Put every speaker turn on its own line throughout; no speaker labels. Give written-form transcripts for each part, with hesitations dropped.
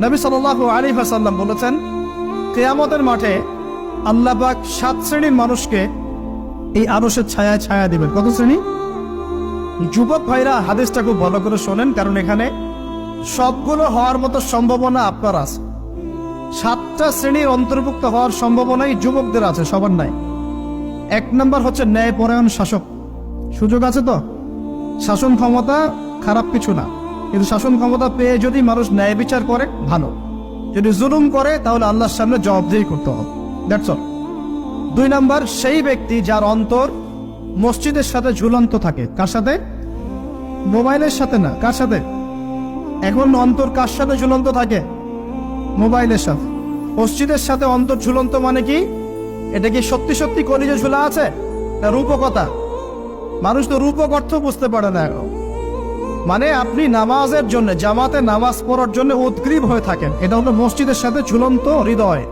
নবী সাল্লাল্লাহু আলাইহি ওয়াসাল্লাম বলেছেন, কিয়ামতের মাঠে আল্লাহ পাক 7 শ্রেণীর মানুষকে এই আরশের ছায়ায় ছায়া দিবেন। কত শ্রেণী? যুবক ভাইরা হাদিসটা খুব ভালো করে শোনেন, কারণ এখানে সবগুলো হওয়ার মতো সম্ভাবনা আপনার আছে। 7টা শ্রেণীর অন্তর্ভুক্ত হওয়ার সম্ভাবনাই যুবকদের আছে, সবার নাই। 1 নম্বর হচ্ছে ন্যায়পরায়ণ শাসক। সুযোগ আছে তো? শাসন ক্ষমতা খারাপ কিছু না, কিন্তু শাসন ক্ষমতা পেয়ে যদি মানুষ ন্যায় বিচার করে ভালো, যদি জুলুম করে তাহলে আল্লাহর সামনে জবাবদিহি করতে হবে। That's all. 2 নম্বর সেই ব্যক্তি যার অন্তর মসজিদের সাথে ঝুলন্ত থাকে। কার সাথে? মোবাইলের সাথে না। কার সাথে? এখন অন্তর কার সাথে ঝুলন্ত থাকে? মোবাইলের সাথে। মসজিদের সাথে অন্তর ঝুলন্ত মানে কি? এটা কি সত্যি সত্যি কলিজে ঝুলা আছে? রূপকথা। মানুষ তো রূপক অর্থ বুঝতে পারে না এখন। মানে আপনি নামাজের জন্য, জামাতে নামাজ পড়ার জন্য উদ্গ্রীব হয়ে থাকেন, এটা হলো মসজিদের সাথে ঝুলন্ত হৃদয়।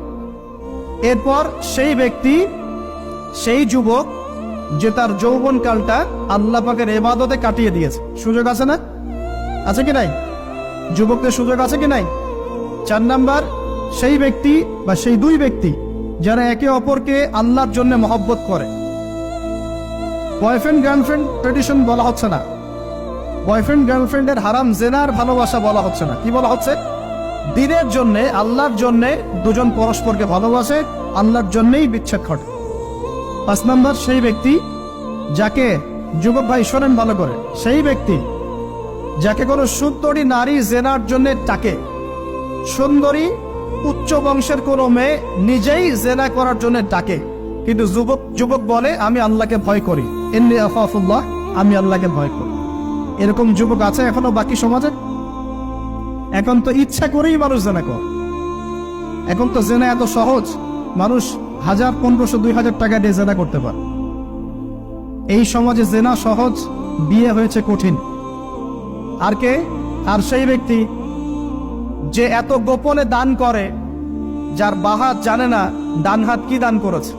এরপর সেই ব্যক্তি, সেই যুবক যে তার যৌবনকালটা আল্লাহ পাকের ইবাদতে কাটিয়ে দিয়েছে। সুযোগ আছে না? আছে কি নাই? যুবকদের সুযোগ আছে কি নাই? 4 নাম্বার সেই ব্যক্তি বা সেই 2 ব্যক্তি যারা একে অপরকে আল্লাহর জন্য মহব্বত করে। বয়ফ্রেন্ড গার্লফ্রেন্ড ট্রেডিশন বলা হচ্ছে না, বয়ফ্রেন্ড গার্লফ্রেন্ডের হারাম জেনার ভালোবাসা বলা হচ্ছে না। কি বলা হচ্ছে? দিনের জন্য, আল্লাহর জন্য দুজন পরস্পরকে ভালোবাসে, আল্লাহর জন্যই বিচ্ছেদ ঘটে। 5 নম্বর সেই ব্যক্তি যাকে, যুবক ভাই শোনেন ভালো করে, সেই ব্যক্তি যাকে কোনো সুন্দরী নারী জেনার জন্য ডাকে। সুন্দরী উচ্চ বংশের কোনো মেয়ে নিজেই জেনা করার জন্য ডাকে, কিন্তু যুবক বলে আমি আল্লাহকে ভয় করি, ইন্নী আখাফুল্লাহ, আমি আল্লাহকে ভয় করি। এরকম যুবক আছে এখনো বাকি সমাজে? এখন তো ইচ্ছা করেই মানুষ জেনা করে। এখন তো জেনা এত সহজ, মানুষ 1000, 1500, 2000 টাকা দিয়ে জেনা করতে পারে। এই সমাজে জেনা সহজ, বিয়ে হয়েছে কঠিন। আর কে? আর সেই ব্যক্তি যে এত গোপনে দান করে, যার বাঁ হাত জানে না ডান হাত কি দান করেছে।